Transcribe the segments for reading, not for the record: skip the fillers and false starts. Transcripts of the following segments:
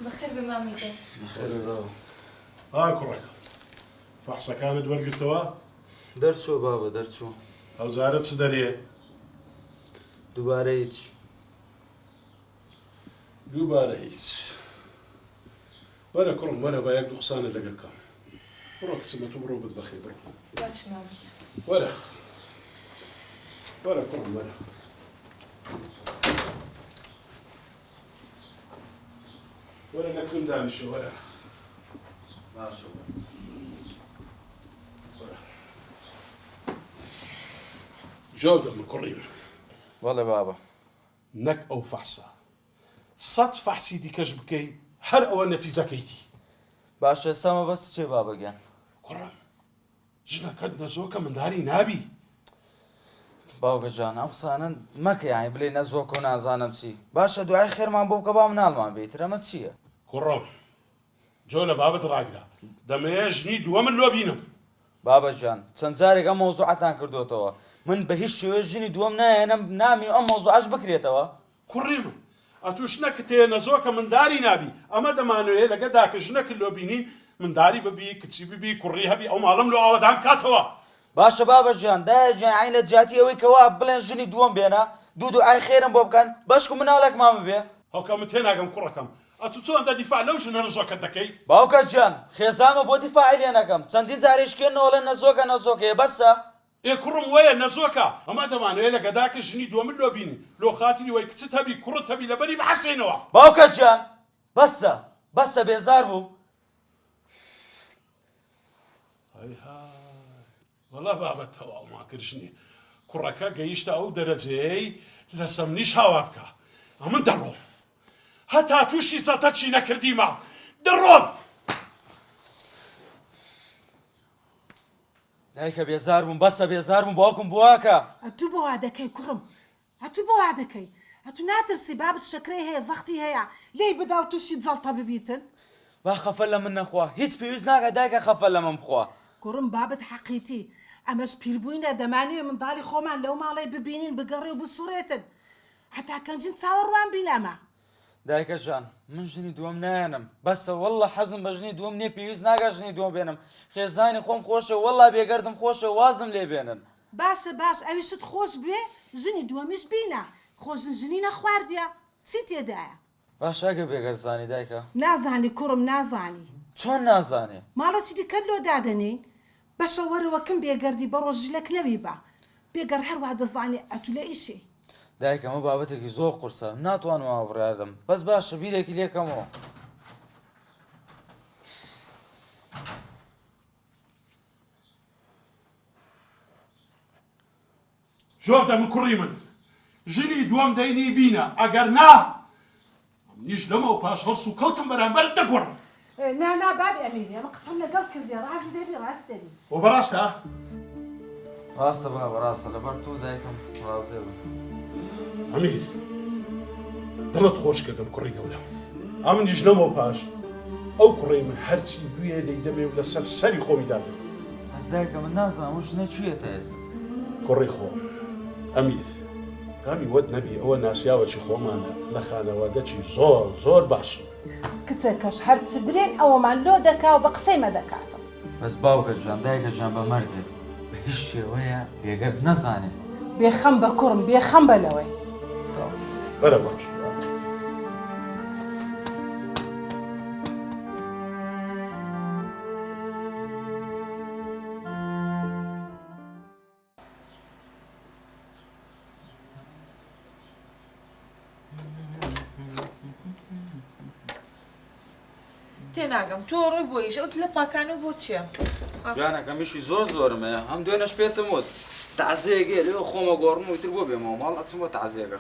بخير بمامتي. بخير بابا. كڕێک فەحسەکانت وەرگرتەوە؟ دەرچوو بابا دەرچوو. ئەوجارە چ دەرێ؟ دووبارە هیچ. دووبارە هیچ. وەرە کوڕم وەرە با یەک دوو قسانت لەگەڵ بکەم. بڕۆ کچمە تو بڕۆ بت بەخێر بڕۆ. باش مامی. وەرە. وەرە کوڕم وەرە. وەرە لەکوێم دانیشە وەرە. باشە. جواب دەم کوڕی من. وەڵێ بابا. نەک ئەو فەحسە. 100 فەحسی دیکەش بکەی هەر ئەوە نەتیجەکەیتی. باشە ئێستا مەبەست چێ بابا گیان؟ کوڕم ژنەکەت نەزۆکە منداری نابی. باوکە جان ئەم قسانە مەکە یانی بڵێ نەزۆکە و نازانم چی. باشە دوای خێرمان بۆ بکە با مناڵمان بێتتر ئەمە چییە؟ کوڕم جۆ لە بابت ڕاگرا دەمەیە ژنی دووەمت لۆ بینم. بابا جان چەند جارێک ئەم مۆزوعەتان کردوتەوە من بە هیچ شێوەیە ژنی دووەم نایەنم نامی ئەم مۆزوعەش بکرێتەوە. کوڕی من ئەتوو شنەکە تێ نەزۆکە منداری نابی ئەمە دەمانوێت لەگەدا کە ژنەکە لۆ بینین منداری ببی کچی ببی کوڕی هەبی ئەو ماڵم لۆ ئاوەدان کاتەوە. باشە بابا جان دایان عین لە جیاتی ئەوەی کەوا بڵێن ژنی دووەم بێنە دوو ئای خێرم بۆ بکەن بەشک و مناڵێکمان ببێ. هەوکەمە تێناگەم کوڕەکەم ئەتوو چۆندا دیفاع لەو ژنە نەزۆکەت دەکەی؟ باوکە جان خێزانمە بۆ دیفاعی لێ نەکەم چەندین جارێشکێنەوە لە نەزۆکەیە بەسە. کوڕم وەیە نەزۆکە ئەمە دەمانوێت لەگەدا کە ژنی دووەمت لۆ بینین لۆ خاتری وەی کچت هەبی کوڕت هەبی لەبەری بەحەسێنەوە. باوکە جان بەسە بێزار بووم. وەڵا بابەت تەواوما کردژنی کوڕەکە گەیشتە ئەو دەرەجەیەی لە سەمنیش هاوا بکە ئەمن دەڕۆم هەتا تووشی زەتەچی نەکردیمە دەڕۆم. دایکە بێزار بووم بەسە بێزار بووم باوکم بواکە. ئەتوو بۆ وا دەکەی کوڕم ئەتوو بۆ وا دەکەی ئەتوو ناترسی بابت شەکرەی هەیە زەختی هەیە لێی بدا و تووشی جەڵتە ببیتن. با خەفە لە من نەخوا هیچ پێویست ناکە دایکە خەفە لە من بخوا. کوڕم بابت حەقیتی ئەمەش پیربووینە دەمانوێت منداڵی خۆمان لەو ماڵی ببینین بگەڕێ و بسوڕێتن هەتا کەنجین چاوەڕوان بینەمە. دایکە ژان من ژنی دووەم نایەنم بەسە وەڵڵە حەزم بە ژنی دووەم نییە پێویست ناکە ژنی دووەم بێنم خێزانی خۆم خۆشە وەڵڵا بێگەردم خۆشە وازم لێ بێنن. باشە باش ئەویشت خۆش بێ ژنی دووەمیش بینە خۆشن ژنی نەخواردیە چی تێدایە؟ باش ئەگە بێگەرزانی دایکە. نازانی کوڕم نازانی. چۆن نازانێ؟ ماڵەچی دیکەت لۆ دادەنین بەشە وەرەوەکەم بێگەردی بە ڕۆژلەک نەوی بە بێگەر هەروە دەزانێ ئەتو لە ئیشی. دایکەمە بابەتێکی زۆر قورسە ناتوانم ئاوڕاردم بەس باشە بیرێکی لێکەمەوە. جواب دەم کوڕی من ژنی دووەم دەینی بینە ئەگەر نا نیش لەمەوە پاش هەڵس و کەوتم بەرامبەر دەگوڕم. نا بابی ئەمیری ئەمە قسەم لەگەڵ کردی ڕاست دەبی ڕاست دەبی. بۆ بەڕاستە؟ ڕاستە بابە ڕاستە لەبەر تۆ دایکم ڕازێ بم. ئەمیر دڵت خۆش کردم کوڕی گەورە ئەم نیش لەمەوە پاش ئەو کوڕی من هەرچی بویە لەی دەمێ و لەسەر سەری خۆمی دادم. ئەس دایکە من نازانم ئەو ژنە چییەتە ئێستا؟ کوڕی خۆ ئەمیر غەمی وەت نەبی ئەوە ناسیاوەکی خۆمانە لە خانەوادەکی زۆر باشە. کچێکەش هەرچی برێن ئەوەمان لۆ دەکا و بە قسەی مەدەکاتم. بەس باوکە جان دایکە جان بە مەرجێ بە هیچ شێوەیە بێگەرد نەزانێ. بێخەم بە کوڕم بێخەم بەلەوەی. بەرە باش. تێناگەم تۆ ڕۆی بۆیش ئەوت لە پاکانە بۆ چییە؟ جانەکەمیشی زۆرمەیە ئەم دوێنەش پێتم وت تەعزیەکێ لێ خۆمە گۆڕم و ئیتر بۆ بێمەوە ماڵ ئەچم بۆ تەعزیەکە.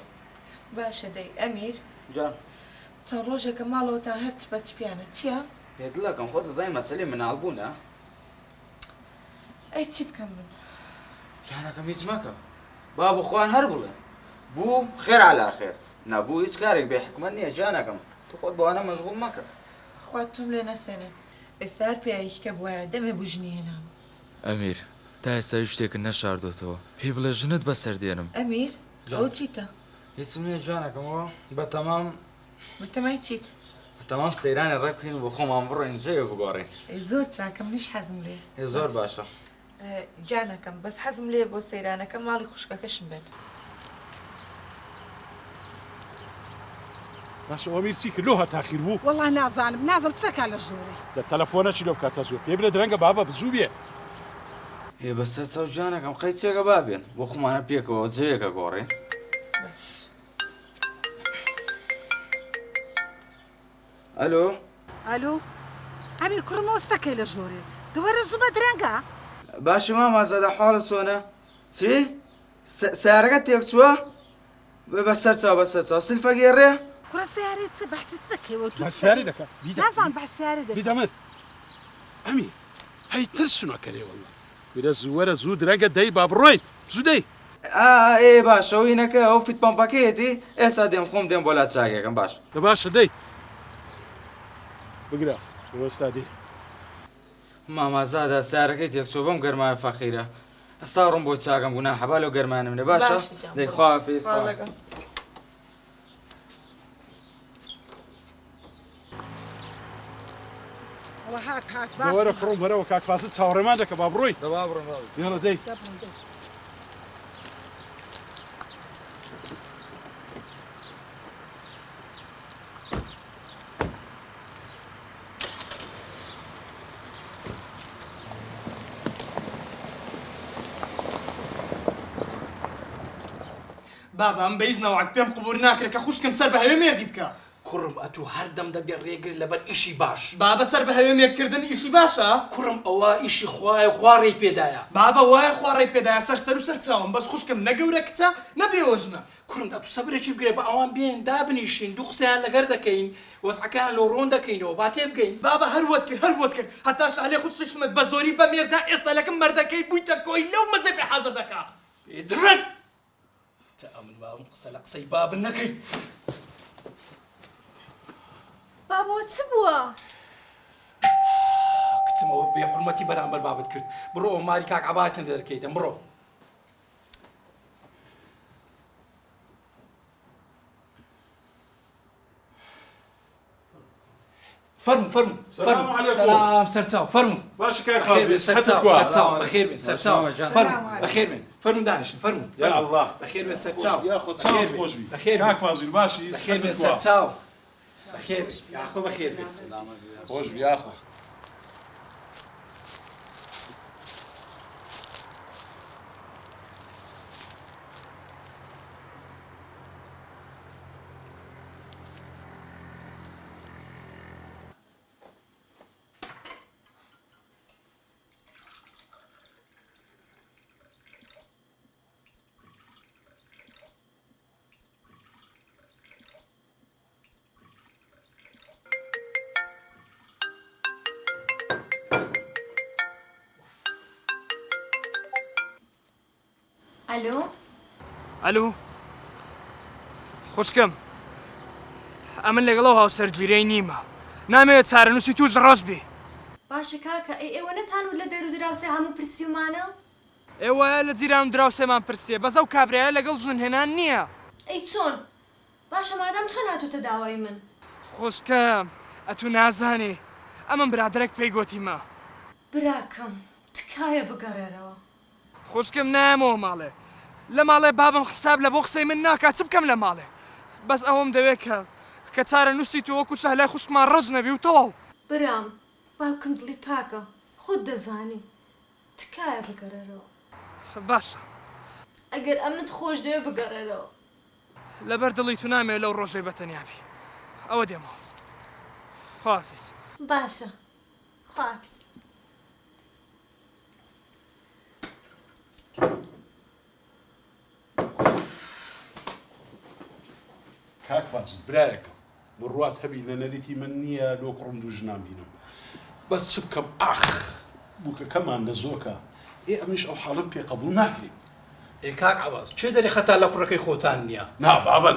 باشە دەی ئەمیر جان چەند ڕۆژێکە ماڵەوەتان هەرچ بەچپیانە چییە؟ هێدلەکەم خۆ دەزای مەسەلەی مناڵبوونە. ئەی چی بکەم من؟ جانەکەم هیچ مەکە با بخۆیان هەر بڵێ بوو خێر عەلا خێر نەبوو هیچ کارێک بێ حکمەت نییە جانەکەم تو خۆت بەوانە مەشغوڵ مەکە. خوات تۆم لێ نەسێنێ ئێستا هەر پیاوێکیکە بووایە دەمێ بژنی هێنام. ئەمیر تا ئێستا هیچ شتێکت نەشاردۆتەوە پێی بڵێ ژنت بەسەر دێنم. ئەمیر ئەو چیتە؟ هیچم نییە جانەکەمەوە بەتەمام بەتەمای چیت؟ تەمام سەیرانی ڕێ بکەین بۆ خۆمان بڕۆین جێ بگۆڕین. زۆر چاکەم نیش حەزم لێ. زۆر باشە. جانەکەم بەس حەزم لێ بۆ سەیرانەکە ماڵی خوشکەکەشم بێت. باشە ئەوە میرچی کرد لۆ هەتاخیر بوو. والله نازانم چەکە لە ژوورێ. لە تەلەفۆنەچی لۆ بکاتە زوو. پێ بڵێ درەنگە بابە بزوو بێ. هێ بەسەر چاو جانەکەم قەی چێگە بابێن بۆ خۆمانە پێکەوە جێیەکە گۆڕین. ئەلۆ؟ ئەلۆ؟ ئەمیر کوڕم وەستەکەی لە ژوورێ. دووەرە زوو بە درەنگە؟ باشی مامازەدە حاڵت چۆنە؟ چی؟ سیارەکە تێک چووە؟ بەسەر چاو سلفە گێڕێ؟ کوڕە سیارەی چ بەحسی دەکەیەوە تو؟ بەسیاری دەکە. نازان بەحس سیارە دەکەی. بیدەمت. ئەمی هەی ترسونەکەرێ وەڵڵا. بیرە زووەرە زوو درەنگە دەی با بڕۆین. زوو دەی. ئێ باشە ئەوینەکە ئەو فیت پەمپەکەیەتی ئێستا دێم خۆم دێم بۆ لات چاکێکم باش. باشە دەی. بگرە وەستا دێ. مامازادە سیارەکەی تێکچۆ بەم گەرمایە فەقیرە. ئەستا ڕۆم بۆ چاکەم گونا حەبا لەو گەرمانە منێ باشە؟ دەی خواحافیز. هات وەرە فڕۆم وەرەوە کاک فاسد چاوەڕێمان دەکە با بڕۆین. دەبا بڕۆم. یاڵە دەی. بابا ئەم بەیزنەوەک پێم قبول ناکرێت کە خوشکم سەر بە هەوێ مێردی بکە. کوڕم ئەتوو هەردەم دەبێ ڕێگر لەبەر ئیشی باش. بابا سەر بە هەوێ مێردکردن ئیشی باشە؟ کوڕم ئەوە ئیشی خوایە خوارەی پێدایە. بابا وایە خوارەی پێدایە سەر و سەر چاوم بەس خوشکم نەگەورە کچە نەبێوەژنە. کوڕم ئەتوو سەبرێکی بگرێ بە ئەوان بێن دابنیشین دوو قسەیان لەگەر دەکەین وەزعەکان لۆ ڕۆن دەکەینەوە با تێ بگەین. بابا هەروەت کرد هەتا شالێ خوشمت بە زۆری بە مێردا ئێستا لەکەم مەردەکەی بوویتە کۆی لەو مەزە پێ حازر دەکا. درەن تەئەمن باوم قسە لە قسەی بابن نەکەی. بابەوە چ بووە؟ کچمەوە بێحورمەتی بەرامبەر بابت کرد. بڕۆ ماری کاک عەباس لێ دەرکەیتم بڕۆ. فرمو سلام عليكم. سلام سەرچاو فرمو. باشە کاک بەخێر فاسد سەرچاو بەخێر بێن سەرچاو فرمو بەخێر بێن فرمو دانیشن فرمو. یا الله. بەخێر بێن سەرچاو. یا خۆ چاوت خۆش بی. بەخێر کاک فازیل باشی بەخێر بێن سەرچاو. بەخێر یاخۆ بەخێر بێن. خۆش بی یاخۆ. ئەلۆ؟ ئەلو خوشکم ئەمن لەگەڵەوە هاوسەرگیرەی نیمە نامەوێت چارەنووسی توش ڕەش بێ. باشە کاکە ئێوە نەتانوت لە دەرو دراوسێ هەموو پرسیومانە؟ ئێوە لە جیران و دراوسێمان پرسیە بەزە و کابرایە لەگەڵ ژن هێنان نییە. ئەی چۆن؟ باشە مادام چۆن هاتوتە داوای من؟ خوشکم ئەتوو نازانێ ئەمن برادرێک پێی گۆتیمە. براکەم تکایە بگەڕێرەوە. خوشکم نایەمەوە ماڵێ لە ماڵێ بابم حساب لە بۆ قسەی من ناکات چ بکەم لە ماڵێ بەس ئەوەم دەوێت کە چارەنووسی تۆ وەکو لای خوشکمان ڕەش نەبی و تەواو. برام باوکم دڵی پاکە خۆت دەزانی تکایە بگەڕێرەوە. باشە ئەگەر ئەمنت خۆش دەوێ بگەڕێرەوە. لەبەر دڵی تو نامێت لەو ڕۆژەی بەتەنیابی ئەوە دێمەوە. خواحافیز. باشە خواحافیز. کاک فازیل برایەکە بڕوات هەبی لە نەریتی من نییە لۆ کوڕم دوو ژنان بینم. بەس چ بکەم ئاخ بووکەکەمان لە زۆکە. ئەمیش ئەو حاڵم پێ قبول ناکرێت. کاک عەباس چێ دەری خەتا لە کوڕەکەی خۆتان نییە؟ نا بابە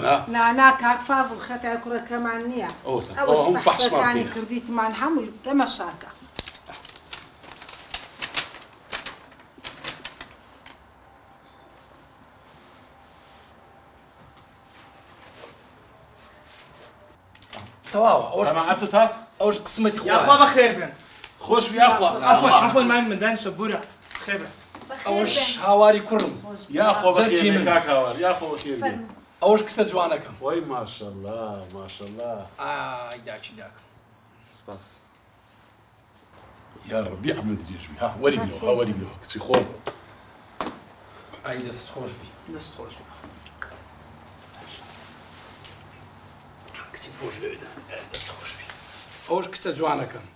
نا کاک فازڵ خەتای کوڕەکەمان نییە. ئەوەش بەحسەکانی کردیتمان هەمووی لەمە شاکە. تەواوە ئەوش سەماعەتت هات ئەوش قسمەتی یاخوا خۆیە بەخێر بێن خۆش یاخوا عفوا مای من دانیشە بورە بەخێر بێن ئەوش هاواری کوڕم یاخۆ جەرگی بەخێر من. کاکاوار یاخۆ بەخێر بێ ئەوش کچە جوانەکەم وای ماشەڵڵا ماشەڵڵا ئای داچی داکەم سپاس یا ڕەبی ئەمە درێژوی ها وەریگرەوە ها وەریگرەوە کچی خۆڵ ئای دەست خۆش بی دەست خۆش کچی خۆش لێدا دەست خۆش بی ئەوش کچە جوانەکەم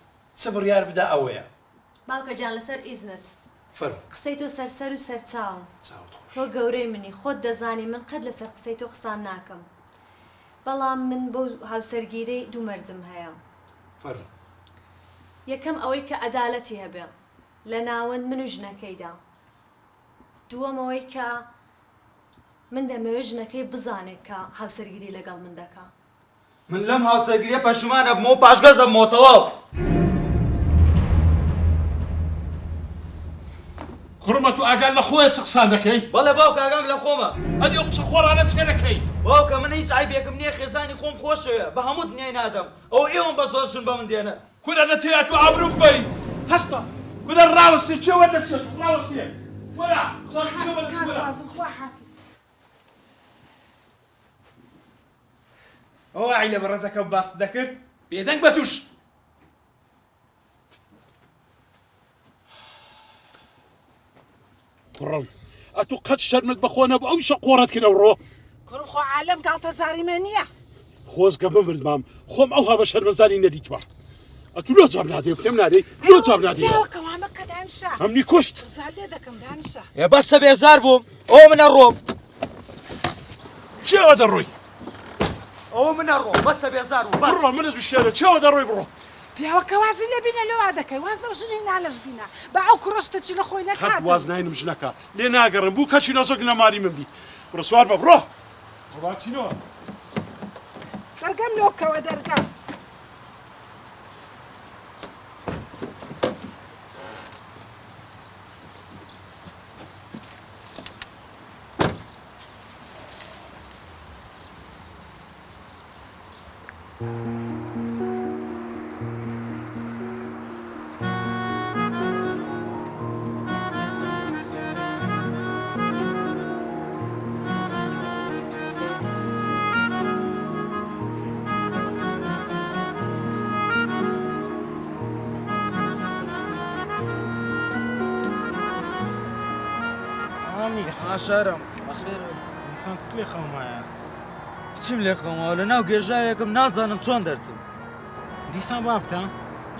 چ بڕیار بدا ئەوەیە باوکە جان لەسەر ئیزنت فەرم قسەی تۆ سەرسەر و سەرچاوم چاوت خۆش تۆ گەورەی منی خۆت دەزانی من قەت لەسەر قسەی تۆ قسان ناکەم بەڵام من بۆ هاوسەرگیرەی دوو مەرجم هەیە فەرم یەکەم ئەوەی کە عەدالەتی هەبێ لە ناوەند من و ژنەکەیدا دووەم ئەوەی کە من دەمەوێت ژنەکەی بزانێت کە هاوسەرگیری لەگەڵ من دەکا من لەم هاوسەرگیریە پەشیمانە بمەوە پاشگەزە بمەوە کوڕمە تو ئاگال لە خۆیە چ قسان دەکەی بەڵێ باوکە ئاگام لە خۆمە ئەدی ئەو قسە خۆرانە چێ دەکەی باوکە من هیچ عیبێکم نییە خێزانی خۆم خۆشەوێ بە هەموو دنیای نادەم ئەو ئێوەم بە زۆرشن بە من دێنە کورە لە تێیا تو ئابروو ببەی هەستا کورە ڕاوەستی چێوە دەچێت ڕاوەستێ وەرە قسەی چێوە دەچێت وەرە فازم خوا حافظ ئەوە عیلە بە ڕێزەکە باس دەکرد بێدەنگ بە توش کوڕم ئەتو قەت شەرمت بەخۆ نەبوو ئەو شە قۆڕەت کرد ئەوڕۆ کوڕم خۆ عالەم گاڵتە جاریمە نییە خۆزگە بمردمام خۆم ئەو هەبە شەرمەزاری نەدیتوە ئەتو لۆ جواب نادێ پێم نادەی لۆ جواب نادێ پیاوەکەوامە کە دانشە ئەمنی کوشت زار لێ دەکەم دانشە ێ بەسە بێزار بووم ئەوە منە ڕۆم چێوە دەڕۆی ئەوە منە ڕۆم بەسە بێزار بووم بڕۆ منت بشێرە چێوە دەڕۆی بڕۆ پیاوەکە وازی لێ بینە لەوا دەکەی واز لەو ژنی نالەش بینە بە ئەو کوڕەشتە چی لە خۆی خەت نەکات واز ناینم ژنەکە لێ ناگەڕم بوو کەچی نەزۆک نەماری من بی بڕۆ سوار بە بڕۆ ڕاچینەوە دەرگەم لۆکەوە دەرگەم ئاشارم ئینسان چ لێ خەومایە چیم لێ خەمەوە لە ناو گێژایەکم نازانم چۆن دەرچم دیسان بابتە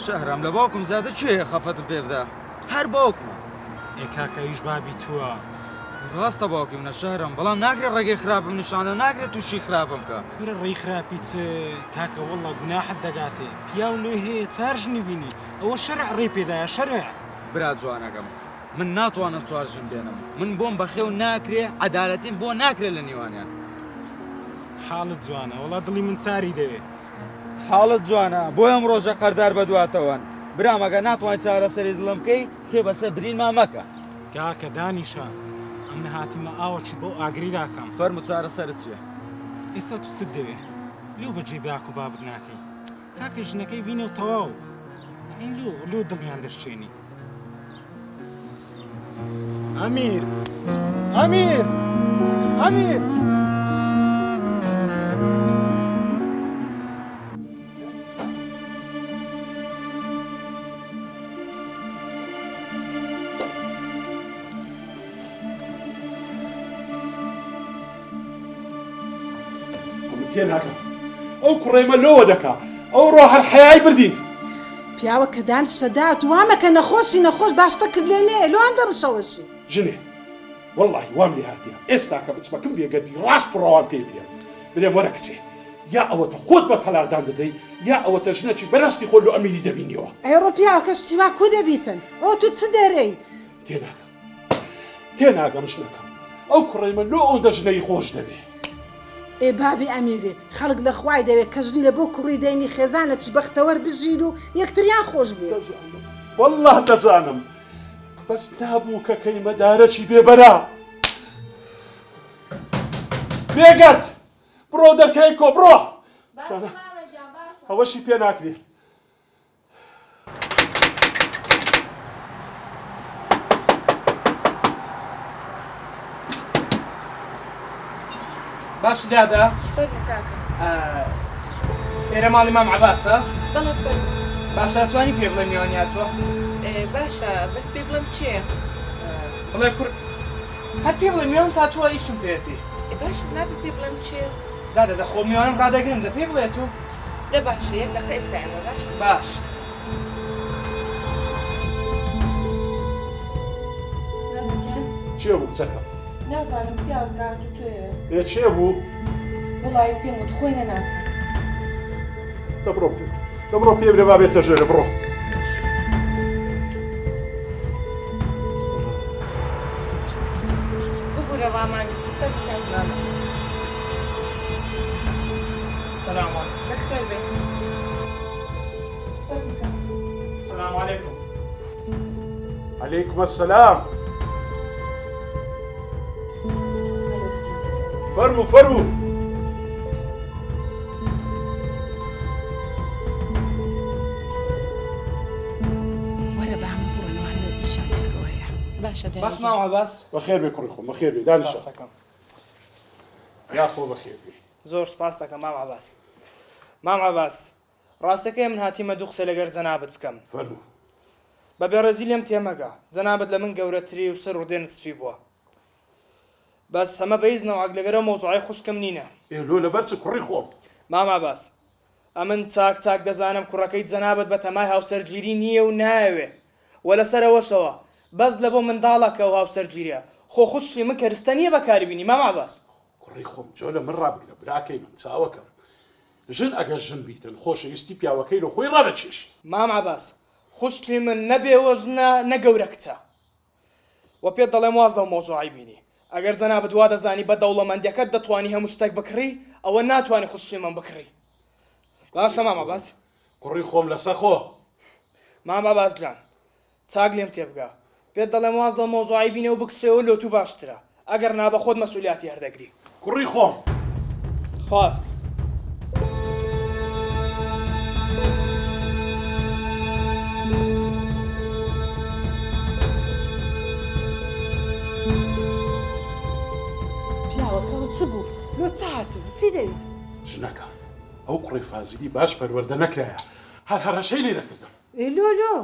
شەهرام لە باوکم زیاتر کوێیە خەفەتم پێ بدە هەر باوکمە ئێ کاکەویش بابی تووە ڕاستە باوکی منە شەهرام بەڵام ناکرێت ڕێگەی خراپم نیشانە ناکرێت تووشی خراپم کە ورە ڕێی خراپی چ کاکە وەڵڵا گوناحت دەگاتێ پیاو لۆ هەیە چارژنی بینی ئەوە شەرع ڕێ پێدایە شەرع برا جوانەکەم من ناتوانم چوارژم بێنم من بۆم بەخێو ناکرێ عەدالەتیم بۆ ناکرێت لە نێوانیان حاڵت جوانە وەڵا دڵی من چاری دەوێ حاڵت جوانە بۆ ئەم ڕۆژە قەردار بەدواتەوەن برامەگە ناتوانین چارەسەری دڵم بکەی خوێ بەسەر برینما مەکە کاکە دانیشە ئەم نەهاتیمە ئاوەکی بۆ ئاگری داکەم فەرمو چارەسەرت چییە ئێستا تو چت دەوێ لێو بەجێ باک و بابت ناکەی کاکە ژنەکەی بینە و تەواو ئەین لۆ دڵیان دەشتێنی ئەمیر ئەمیر ئەمیر تێ ناکەم ئەو کوڕێمە لۆوە دەکا ئەو ڕۆ هەر حەیای بردین پیاوەکە دانشە دات وامەکە نەخۆشی نەخۆش باشتە کرد لێ نێ لۆ هەندە بشەوەشی ژنێ وەڵڵاهی وام لێ هاتیە ئێستا کە بچمەکەم بێگەردی ڕاست ڕەوان پێ برێم وەرە کچێ یا ئەوەتە خۆت بە تەلاقدان دەدەی یا ئەوەتە ژنەکی بەرەستی خۆ لۆ ئەمیری دەبینیەوە ئەیڕۆ پیاوەکە شتیوا کو دەبیتن ئەو تو چ دەرەی تێ ناگەم ژنەکەم ئەو کوڕێمە لۆ ئەوەندە ژنەی خۆش دەبێ ئێ بابی ئەمیرێ خەڵک لە خوای دەوێت کە ژنی لە بۆ کوڕی دەینی خێزان لە چ بەختەوەر بژین و یەکتریان خۆش بێ والله دەزانم بەس نابوو کە کەیمەدارەکی بێبەرا بێگەرد بڕۆ دەرکەی کۆ بڕۆ ئەوەشی پێ ناکرێ. باش دادا ئێرە ماڵی مام عەباسە بەڵێ فەرموو. باشە توانی پێ بڵێ میوانیاتوە باشە بەس پێ بڵم چێ؟ بڵێ کوڕ هەر پێ بڵێ میوان تاتووە ئیشم پێێتی باشە نابێت پێ بڵم چێ؟ دادا دەخۆ میوانم ڕدەگرن دە پێ بڵێت و لە باشە یەک دەقە ئێستایمە باشە؟ باش چێ بوو کچەکەم؟ نازانم پیاوە کات و توێ ئێ چێ بوو؟ وڵی پێم وت خۆی نەناسم. دەبڕۆ پێ برێ با بێتە ژێرە بڕۆ. بگورە ڕامانی فەرموو. السلام عليكم بەخێر بێ. السلام عليكم عليكم السلام. فەرموو. وەرە بە هەموو بڕۆنەوە لە ئیشان پێکەوەیە. باشە باش مام عەباس بەخێر بێ کوڕی خۆم بەخێر بێ دانیشە. سپاس دەکەم یاخۆ بەخێر بێ. زۆر سپاس دەکەم مام عەباس. مام عەباس ڕاستەکەی من هاتیمە دوو قسە لەگەر جەنابەت بکەم. فەرموو. بە بێڕێزی لێم تێمەگە جەنابەت لە من گەورەتری و سەر ڕوودێنت سپی بووە. بەس هەمە بەیزنەوە لەگەرە مۆزوعی خوشکم نینە. ئێلۆ لەبەر چ کوڕی خۆم؟ مام عەباس ئەمن چاک دەزانم کوڕەکەی جەنابەت بە تەمای هاوسەرگیری نییە و نایەوێ وە لەسەرەوەشەوە بەس لە بۆ منداڵەکە و هاوسەرگیریە خۆ خوشتی من کەرستە نییە بەکاری بینی مام عەباس. کوڕی خۆم جۆ لە من ڕابگرە براکەی من چاوەکەم. ژن ئەگەر ژن بیتن خۆشەویستی پیاوەکەی لە خۆی ڕادەچێشی. مام عەباس خوشتی من نەبێوە ژنە نەگەورە کچە وە پێت دەڵێم واز لەو مۆزوعی بینی ئەگەر جەنابەت وا دەزانی بە دەوڵەمەندیەکەت دەتوانی هەموو شتێک بکڕی ئەوە ناتوانێت خوشتی من بکڕی. باشە مام عەباس. کوڕی خۆم لەسەر خۆ. مام عەباس جان چاک لێم تێبگا پێت دەڵێم واز لەو مۆزوعی بینێ و بکشێەوە لۆتو باشترە ئەگەر نابە خۆت مەسئولیاتی هەردەگری. کوڕی خۆم. خواافز. پیاوەکەەوە چ بوو؟ لۆ چاتوو چی دەویست؟ ژنەکەم ئەو کوڕی فازیلی باش پەروەردە نەکرایە هەرهەشەی لێ دەکردم. لۆ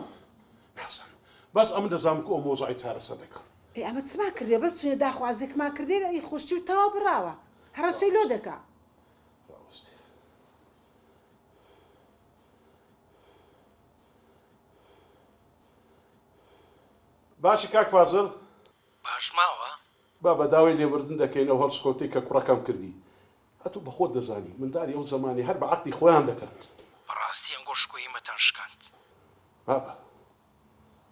بەسم بەس ئەم دەزانم کە ئەو مۆزوعی چارەسەر دەکەم. ئەمە چما کردێ بەس چونە داخوازێکمان کردێ ئەی خوشتی و تەوا بڕاوە هەرەشەی لۆ دەکا. باشی کاک فازڵ باش ماوە با بەداوای لێبوردن دەکەینەوە هەڵسکۆتەی کە کوڕەکەم کردی. ئەتوو بە خۆت دەزانی منداری ئەو زمانی هەر بە عەقلی خۆیان دەکەن. بەڕاستی ئەم گۆشکۆیی مەتەن شکاند. بابە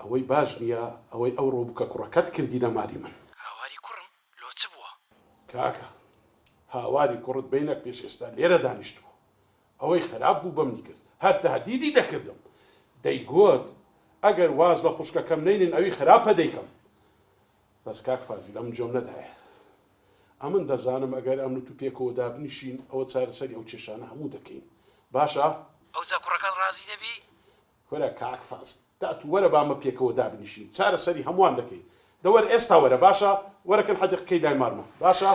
ئەوەی باش نییە ئەوەی ئەو ڕۆبووکە کوڕەکەت کردی لە مالی من. هاواری کوڕم لۆ چ بووە؟ کاکە هاواری کوڕت بینەک پێش ئێستا لێرە دانیشتووە. ئەوەی خراپ بوو بەمنی کرد هەر تەهدیدی دەکردم دەیگوت ئەگەر واز لە خوشکەکەم نینن ئەوی خراپە دەیکەم. بەس کاک فازیل ئەم جۆم نەدایە. ئەمن دەزانم ئەگەر ئەم تو پێکەوە دابنیشین ئەوە چارەسەری ئەو کێشانە هەموو دەکەین. باشە؟ ئەوجا کوڕەکەت ڕازی دەبی؟ وەرە کاک فاز داتو وەرە بامە پێکەوە دابنیشین چارەسەری هەمووان دەکەین. دەوەر ئێستا وەرە باشە وەرەکەن حەدیقەکەی لای مارمە باشە؟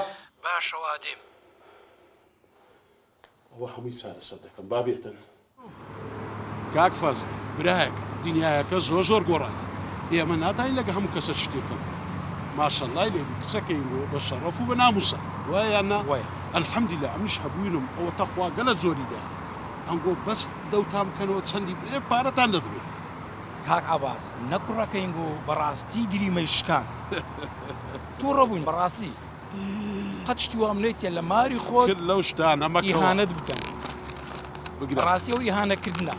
باشەوە ئادێم. ئەوە هەمووی چارەسەر دەکەم با بێتن. کاک فاز برایەک دنیایەکە زۆر گۆڕان ئێمە ناتوانین لەگە هەموو کەسە شتێکم. ماشەڵای لێبوو کچەکەین بۆ بە شەڕەف و بە ناموسە وایاننا وایە ئەلحەمدولیلا ئەمیش هەبووینم ئەوە تەخوا گەلە زۆریدا ئەنگۆ بەس دەوتام بکەنەوە چەندی برێ پارەتان دەدوێت. کاک عەباس نەکوڕەکەین بوو بەڕاستی دیریمەی شکان. تۆ ڕەبووین بەڕاستی قەت شتی وام لێتێ لە ماری خۆت کرد لەو شتانە مەکەوە ئیهانەت بکەن. بگرە بەڕاستی ئەو ئیهانەکردنە.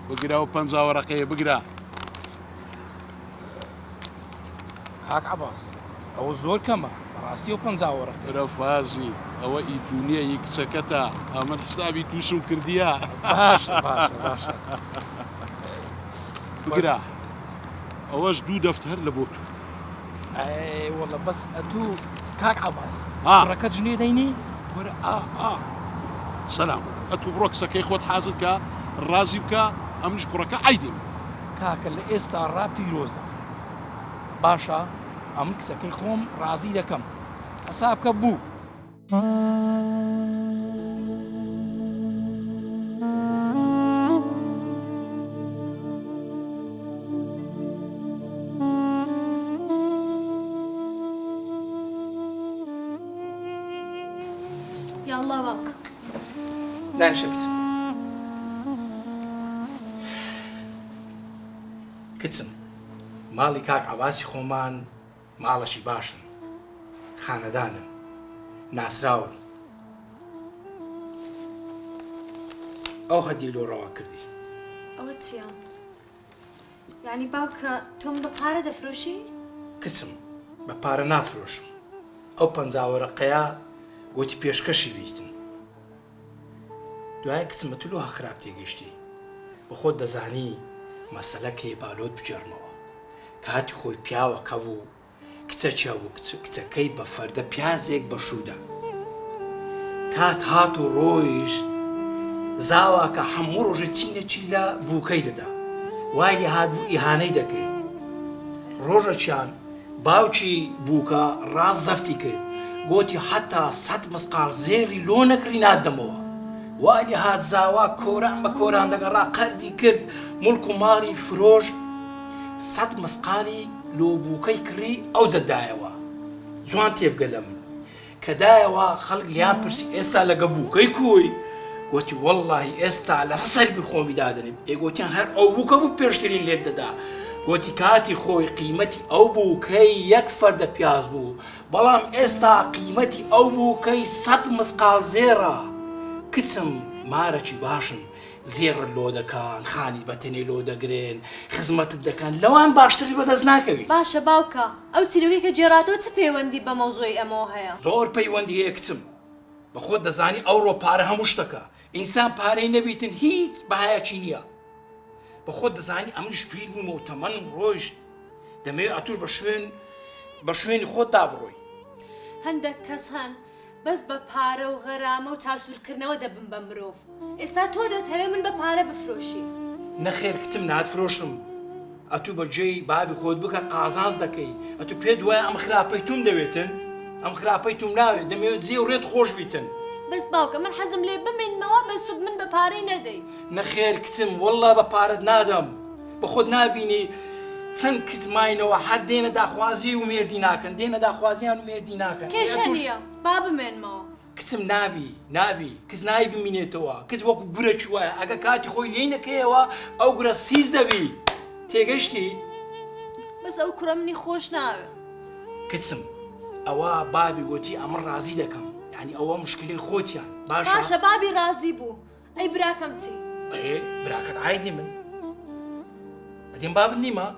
بگرە و 50 وەرەقەیە بگرە. کاک عەباس ئەوە زۆر کەمە بەڕاستی ئەو 50 وەرەقە. برە فازی ئەوە ئیدونیەیە کچەکەتە ئەمە حسابی تووشم کردیە. باشە بگرە ئەوەش دوو دەفتەر لە بۆ تو. وەڵە بەس ئەتوو کاک عەباس ها. کوڕەکەت ژنێ دەینی؟ وەرە سەلام ئەتوو بڕۆ کچەکەی خۆت حازر کە ڕازی بکە ئەمنیش کوڕەکە عیدیم کاکە لە ئێستا ڕا پیرۆزە باشە ئەم کچەکەی خۆم ڕازی دەکەم حساب بکە بوو یاڵڵا باوکە دانیشە کچم کچم ماڵی کاک عەباسی خۆمان ماڵەشی باشن خانەدانن ناسراون ئەو هەدیە لۆ ڕەوا کردی ئەوە چییە؟ یعنی باوکە تۆم بە پارە دەفرۆشی؟ کچم بە پارە نافرۆشم ئەو پەنجاوەرەقەیە گوتی پێشکەشی بیتن دوایە کچمە تو لۆ خراپ تێگەشتی بە خۆت دەزانی مەسەلە کەی بالۆت بجێڕمەوە کاتی خۆی پیاوە کەبوو کچەکە بوو کچەکەی بە فەردە پیازێک بە شوودا کات هات و ڕۆیش زاوا کە هەموو ڕۆژە چینەچی لە بووکەی دەدا وای لێ هات بوو ئیهانەی دەکرد ڕۆژەکیان باوکی بووکە ڕاست زەفتی کرد گوتی حتا 100 مسقال زێری لۆ نەکری نادەمەوە وای لێ هات زاوا کۆران بە کۆران دەگەڕا قەردی کرد مڵک و ماڵی فرۆش 100 مسقالی لۆ بووکەی کڕی ئەو جەدایەوە جوان تێبگە لە من کە دایەوە خەڵک لیان پرسی ئێستا لەگە بووکەی کوی گوتی وەڵڵاهی ئێستا لە سەربی خۆمی دادنێ ئێگوتیان هەر ئەو بووکە بوو پێشترین لێت دەدا گوتی کاتی خۆی قیمەتی ئەو بووکەی 1 فەردە پیاز بوو بەڵام ئێستا قیمەتی ئەو بووکەی 100 مسقال زێرە کچم مارەکی باشن زێڕت لۆ دەکەن خانی بەتەنێ لۆ دەگرێن خزمەتت دەکەن لەوان باشتری بەدەست ناکەوی باشە باوکە ئەو چیرۆکە جێڕاتەوە چ پەیوەندی بە مەوزۆی ئەمەوە هەیە زۆر پەیوەندی هەیە کچم بە خۆت دەزانی ئەوڕۆ پارە هەموو شتەکە ئینسان پارەی نەبیتن هیچ بەهایەکی نییە بە خۆت دەزانی ئەمنیش پیر بوومە و تەمەنم ڕۆیشت دەمەوێت ئەتوور بە شوێنی خۆت دابڕۆی هەندێک کەس هەن بەس بە پارە و غەرامە و تاسوورکردنەوە دەبن بە مرۆڤ ئێستا تۆ دەتەوێت من بە پارە بفرۆشی نەخێر کچم ناتفرۆشم ئەتوو بەجێی بابی خۆت بکە قازانز دەکەی ئەتوو پێ دوایە ئەم خراپەی توم دەوێتن ئەم خراپەی توم ناوێت دەمەوێت جێ و ڕێت خۆش بیتن بەس باوکە من حەزم لێ بمێنمەوە بە سوود من بە پارەی نەدەی نەخێر کچم وەڵڵا بە پارەت نادەم بە خۆت نابینی چەند کچ ماینەوە هەر دێنە داخوازی و مێردی ناکەن دێنە داخوازیان و مێردی ناکەن کێشە نییە با بمێنمەوە کچم نابی کەس نایی بمینێتەوە کەس وەکو گورە چوایە ئەگە کاتی خۆی لێی نەکەیەوە ئەو گورە سیز دەبی تێگەشتی بەس ئەو کوڕە منی خۆش ناوێ کچم ئەوە بابی گوتی ئەمە ڕازی دەکەم یعنی ئەوە مشکلی خۆتیان باشە بابی ڕازی بوو ئەی براکەم چی براکەت عایدی من ئەدێم بابت نیمە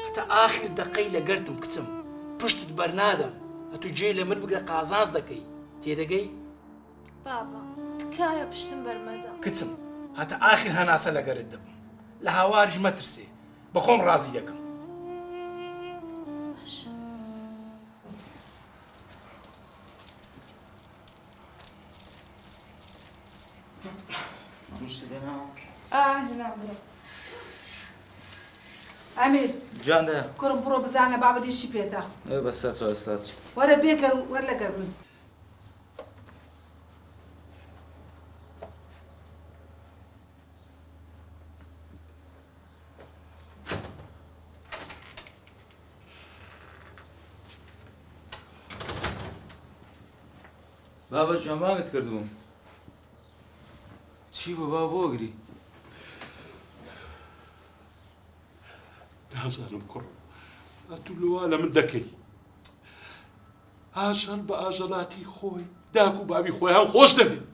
هەتا ئاخر دەقەی لەگەرتم کچم پشتت بەرنادەم ئەتوو جێ لە من بگرە قازانز دەکەی تێدەگەی بابا تکایە پشتم بەرمەدا کچم هەتا ئاخر هەناسە لەگەرت دەبم لە هاواریش مەترسێ بەخۆم ڕازی دەکەم ئەمیر جان دەیە کوڕم بڕۆ بزانە بابە دیشی پێێتە بەسەر چۆستاچ وەرە بێکە وەرلەگەر من بابە جوانبانگت کردبووم چی بۆ با بۆگری نازانم کوڕم ئەتوو لەوا لە من دەکەی ئاژەڵ بە ئاژەڵاتی خۆی داک و بابی خۆیان خۆش دەبێت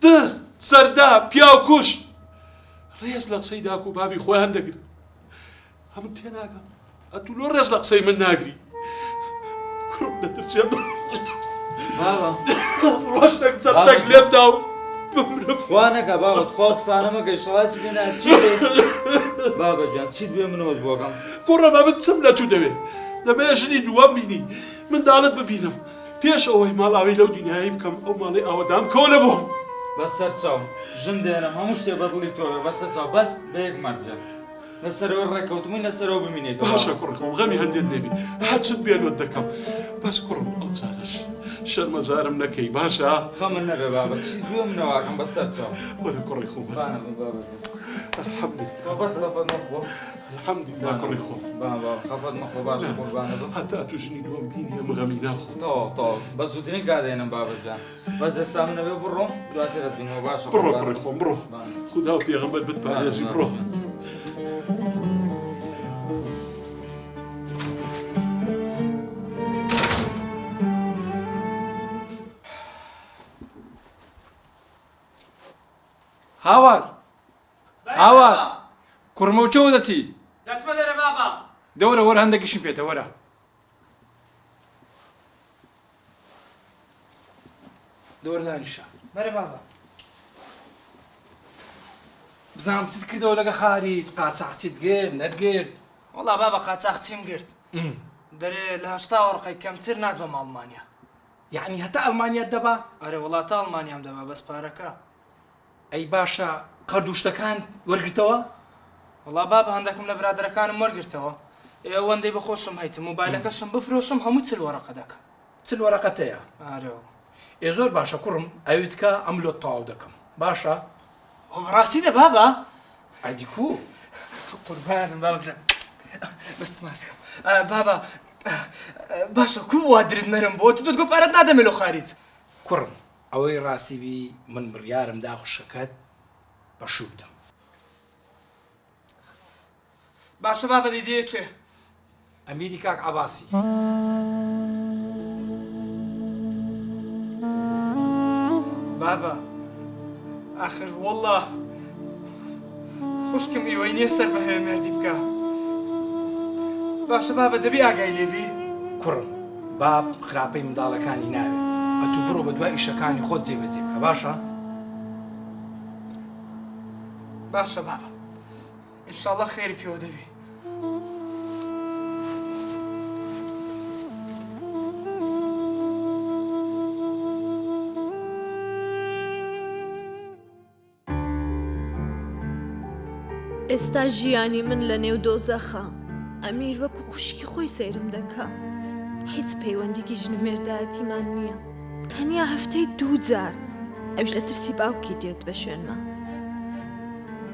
دەست سەردا پیاوکوش ڕێز لە قسەی داک و بابی خۆیان دەگرن ئەمن تێناگەم ئەتوو لۆ ڕێز لە قسەی من ناگری کوڕم نەترسێ بابە ڕۆژێک چەندێک لێمدا و بمرم خوا نەکە بابەت خۆ قسانە مەکە شڵاچی بێنە چی بێ بابە جان چیت بێ منەوەت بۆکەم کوڕە بابت چم لە تو دەوێت دەبێ ژنی دووەم بینی منداڵت ببینم پێش ئەوەی ماڵاوی لەو دنیایی بکەم ئەو ماڵی ئاوەدام کۆلە بۆم بەس سەر چاو ژن دێنم هەموو شتێ بەدڵی تۆرە بەسە چاو بەس بەیەک مەرجە لەسەرەوە ڕێکەوتمووی لەسەرەوە بمینێتەوە باشە کوڕی خۆم غەمی هەندێت نێبی هەرچت بێنوت دەکەم بەس کوڕم ئەو زارش شەرمەزارم نەکەی باشە خەمن نەبێ بابەت چی دوێم نەواکەم بەسەر چاو وەرە کوڕی خۆم بانە بن بابەت الحەمدلله بەس خەفەت مەخۆ الحەمدلله کوڕی خۆم بابا خەفەت مەخۆ باشە قوربانە بم هەتا تو ژنی دووەم بینی ئەم غەمی ناخۆ تۆ بە زووترین کادێنم بابەتجان بەس ئێستا من نەبێ بڕۆم دواترت بینەوە باشە بڕۆ کوڕی خۆم بڕۆ خدا و پێغەمبەر بتپارێزی بڕۆ هاوار هاوار کوڕمە و چۆ دەچی دەچمە لێرە بابا دەورە وەرە هەندێکیشم پێێتە وەرە دەوەرە دانیشە بەرە بابا بزانم چیت کردەوە لەگە خاریچ قاچاقچیت گرت نەتگرت وەڵا بابا قاچاق چیم گرت دەرێ لە 80 وەرقەی کەمتر ناتوەم ئەڵمانیا یعنی هەتا ئەڵمانیات دەبا ئەرێ وڵات تا ئەڵمانیام دەبا بەس پارەکە ئەی باشە قەردوشتەکان وەرگرتەوە وڵا بابا هەندێکم لە برادەرەکانم وەرگرتەوە ئێوەندەی بەخۆشم هەیتم موبایلەکەشم بفرۆشم هەموو چل وەرەقە دەکەم چل وەرەقەتەیە ئارێەوە ئێ زۆر باشە کوڕم ئەویت کە ئەم لۆ تەواو دەکەم باشە ڕاستی دە بابا ئەدی کو قوربانتم بابا بەست ماسکەم بابا باشە کو وا درت نەرم بۆ تو دەتگۆ پارەت نادەمێ لە خاریت کوڕم ئەوەی ڕاستیبی من بڕیارم دا خوشەکەت بەشوو بدەم باشە بابا دیدیە کێ ئەمیری کاک عەباسی بابا آخر والله خوشکم ئیوەی نییە سەر بە هەوێ مێردی بکە باشە بابا دەبی ئاگای لێبی کوڕم باب خراپەی منداڵەکانی ناوێت ئەتوو بڕۆ بە دوای ئیشەکانی خۆت جێبەجێ بکە باشە باشە بابا ئینشاڵڵا خێری پێوە دەبی ئێستا ژیانی من لە نێو دۆزەخە ئەمیر وەکو خوشکی خۆی سەیرم دەکا هیچ پەیوەندێکی ژنمێردایەتیمان نییە تەنیا هەفتەی 2 جار ئەوش لە ترسی باوکی دێت بە شوێنمە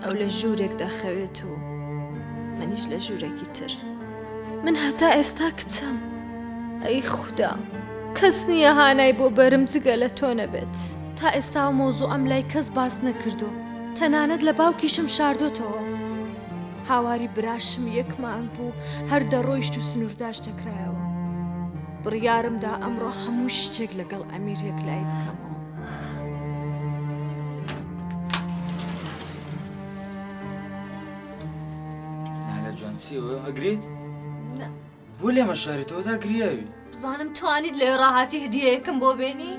ئەو لە ژوورێک دەخەوێت و منیش لە ژوورێکی تر من هەتا ئێستا کچەم ئەی خوددا کەس نییە هانای بۆ بەرم جگە لە تۆ نەبێت تا ئێستا و مۆزوو ئەم لای کەس باس نەکردو تەنانەت لە باوکیشم شاردۆتەوە هاواری براشم یەک مانگ بوو هەر دەڕۆیشت و سنوورداش دەکرایەوە بڕیارمدا ئەمڕۆ هەموو شتێک لەگەڵ ئەمیرێک لای بکەمەوە نالە جوان چیەوە ئەگریت بۆ لێمە شارێتەوە تا گریاوی بزانم توانیت لێ ڕاهاتی هدیەیەکم بۆ بێنی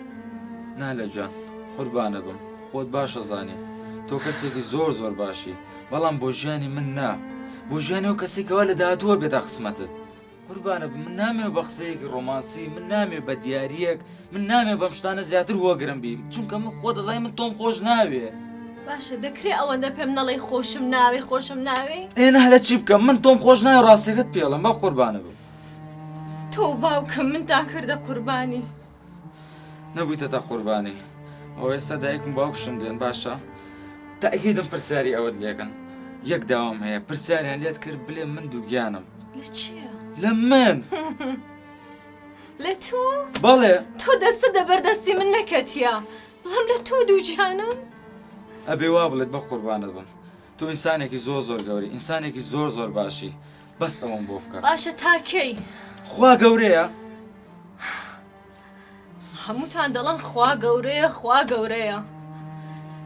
نالە جوان قوربانە بم خۆت باشە زانێ تۆ کەسێکی زۆر باشی بەڵام بۆ ژیانی من نا بۆ ژیانی ئەو کەسێکەوە لە داهاتووە بێتە قسمەتت قوربانە بم من نامێ بە قسەیەکی ڕۆمانسی من نامێ بە دیاریەک من نامێ بەم شتانە زیاتر وەگرم بیم چونکە من خۆ دەزای من تۆم خۆش ناوێ باشە دەکرێت ئەوەندە پێم نەڵێ خۆشم ناوێ خۆشم ناوێ ئێنە هەلە چی بکەم من تۆم خۆش ناوێ ڕاستیەکەت پێڵم بە قوربانە بم تۆ باوکم من تا کردە قوربانی نەبوویتە تا قوربانی ئەو ئێستا دایکم باوکشم دێن باشە تا ئەگەیدم پرسیاری ئەوەت لێکن یەک داوام هەیە پرسیاریان لێت کرد بڵێ من دووگیانم لە چییە؟ لە من لە تۆ؟ بەڵێ تۆ دەستە دەبەردەستی من نەکەتیە بەڵام لە تۆ دووجیانم؟ ئەبێ وا بڵێت بە قوربانت بم تۆ ئینسانێکی زۆر گەوری ئینسانێکی زۆر باشی بەس ئەوەم بۆ بکە باشە تاکەی خوا گەورەیە هەمووتان دەڵێن خوا گەورەیە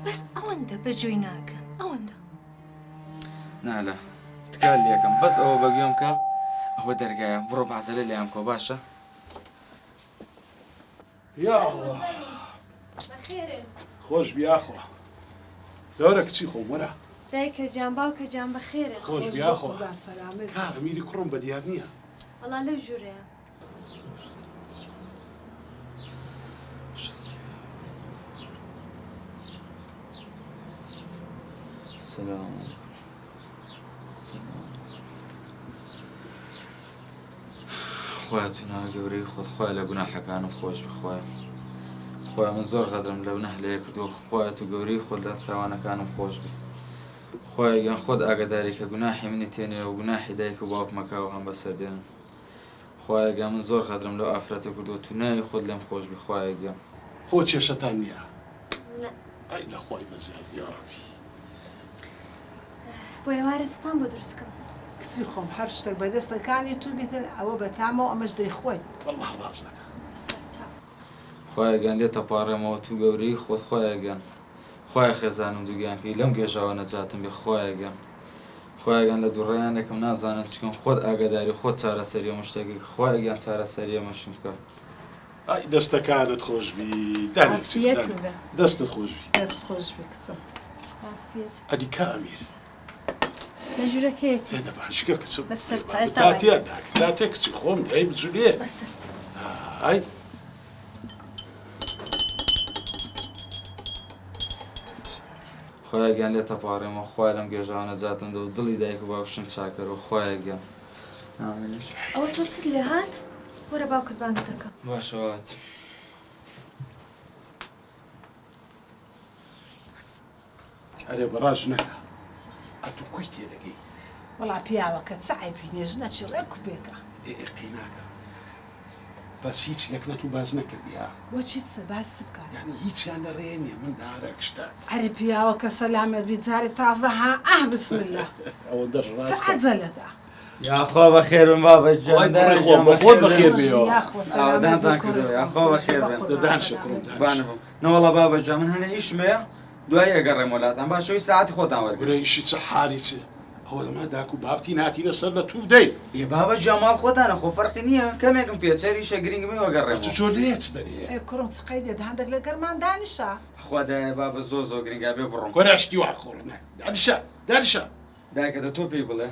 بەس ئەوەندە بەجۆی ناکەن ئەوەندە نالە تکال لێکم بەس ئەوە بەگوێم کە ئەوە دەرگایە بڕۆ بەعزەلە لێیان کۆ باشە یا الله بەخێرن خۆش بیاخۆ دەورە کچی خۆم وەرە دایکە جان باوکە جان بەخێرن خۆش بیاخۆ کا ئەمیری کوڕم بە دیار نییە ئەڵا لەو ژوورەیە سلام خويا تنا قوري خذ خويا لقناح كانوا خوش بخويا خويا من زور غدرم لو نهلي كردو خويا تو قوري خذ لثوانا كانوا خوش بي خويا جان خذ أقداري كجناحي مني تاني وجناحي دايك وباك مكاو هم بسردين خويا جان من زور غدرم لو أفرت كردو تناي خذ لهم خوش بخويا جان خۆ کێشەتان نییە؟ لا. ئەی لە خۆی بەزیاد یا ڕەبی. بۆ ێوارستان بۆ دروستکەم. کچی خۆم هەر شتێک بەدەستەکانی تو بیتن ئەوە بەتامەوە ئەمەش دەیخۆین. والله ڕاز نەکە. سەرچاو. خويا جان لێ تەپاڕێمەوە تو گەوری خۆت خويا جان خويا خێزانم دووگیانکەی لەم گێژاوە نەجاتم بێ خويا جان خويا جان لە دووڕێیانێکم نازانم چکەم خۆت ئاگاداری خۆت چارەسەریە مشتێکی خويا جان چارەسەریە مەشم بکە ئای دەستەکانت خۆشبی دەستت خۆشبی دەست خۆش بی کچم. ئەدی کا ئەمیر لەژوورەکەیەتی. تێدە باشکە کچم بەسەرچا ئێستا داتێ کچی خۆم دەی بجولێ بەسەرچا. ئای خويا جان لێ تەپاڕێمەوە خويا لەم گێژاوە نەجاتم دە و دڵی دایک و باوکشم چاکەرەوە خويا جان ئەوە تۆ چت لێ هات؟ وەرە باوکت بانگ دەکە. باشەوات ئەرێ بەڕاژ نەکە ئەتو کوی تێدەگەی وەڵا پیاوەکە چای بینێ ژنەچی ڕێک و پێکە. ئێقی ناکە بەس هیچ لەکنەت و باز نەکردی ها وەچی چ باسی بکات. یعنی هیچیان لە ڕێ نییە من دارێک شتە ئەرێ پیاوەکە سەلامێت بی جارێ تازە ها ئاه بسمله ئەوە چ دەڕاستە عەجەلەدا. یا خۆ بەخێر بن بابە جان بەخۆت بەخێر بێەوە ئاودانتان کردەوە یا خۆ بەخێر بن دەدان شکر بانم نەوەڵە بابە جان من هەنە ئیشمەیە دوای ئەگەڕێم وڵاتان باشەوەی ساعتی خۆتان وەرگرە گورە ئیشی چه حالی چ ئەوە لەما داک و بابتی ناتینە سەر لە تو بدەین ێ بابە جاماڵ خۆتانە خۆ فەرقی نییە کەمێکم پێچەری شە گرنگمی وەگەڕێم تو جۆر لێت دەریێ ئێ کوڕم چقەی دێت هەندێک لە گەرمان دانیشە. خوددایە بابە زۆ گرنگا بێ بڕۆم گۆرەشتی وا خۆڕنە دانیشە دایکە تۆ پێی بڵێ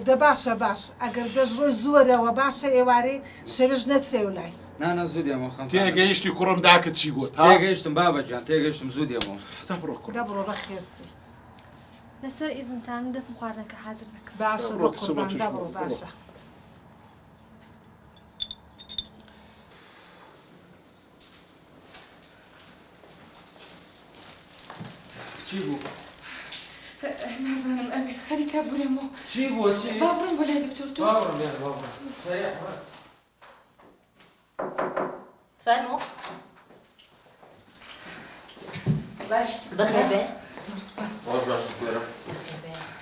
دە باشە باش ئەگەر دەژڕۆی زۆرەوە باشە ئێوارەی شەوێژ نەچێ و لای. نانە زوو دێمەوە خەم تێگەیشتی کوڕم داکت چی گوت تێگەیشتم بابە جان تێگەیشتم زوو دێمەوە تا بڕۆ کوڕ دە بڕۆ بەخێرچی. لەسەر ئیزنتان دەستم خواردنەکە حازر دەکەم. باشە بۆ قوربان دە بڕۆ باشە. چی بوو نازانم ئەمیر خەریکە بورێمەوە چی بووە چی با بڕۆم بۆ لای دکتۆر تۆ باوەڕم بێ باوەڕم سەریع فەرموو باش بەخێر بێ باش باش گوێرە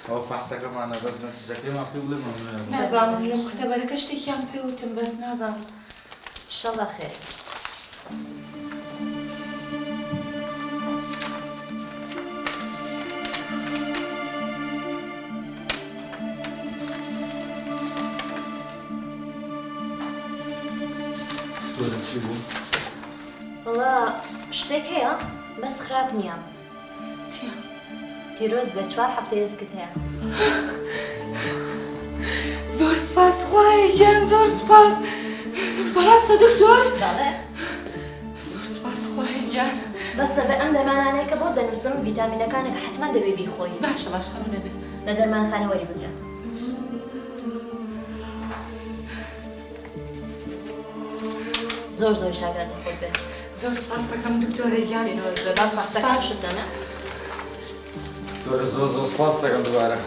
ئەو فەحسەکەمانە بەس نەتیجەکەیمان پێ بڵێ مەمنونە نازانم لەم کتەبەرەکە شتێکیان پێوتم بەس نازانم ئینشەڵا خێر گوێرە چی بوو وەڵا شتێک هەیە بەس خراپ نییە چییە؟ پیرۆز بێ 4 هەفتەیە زگت هەیە زۆر سپاس خوایە گیان زۆر سپاس بەڕاستە دکتۆر بەڵێ زۆر سپاس خوایە گیان بەس دەبێ ئەم دەرمانانەیە کە بۆ دەنووسم ڤیتامینەکانێکە حتمان دەبێ بیخۆی باشە باش خەمە بێ لە دەرمانخانە وەری بگرە زۆر شاگرد خۆت بێت زۆر سپاس دەکەم دکتۆرە گیان پیرۆز بێ با پاسەکان شت دەمە گوێرە زۆر سپاس دەکەم دووبارە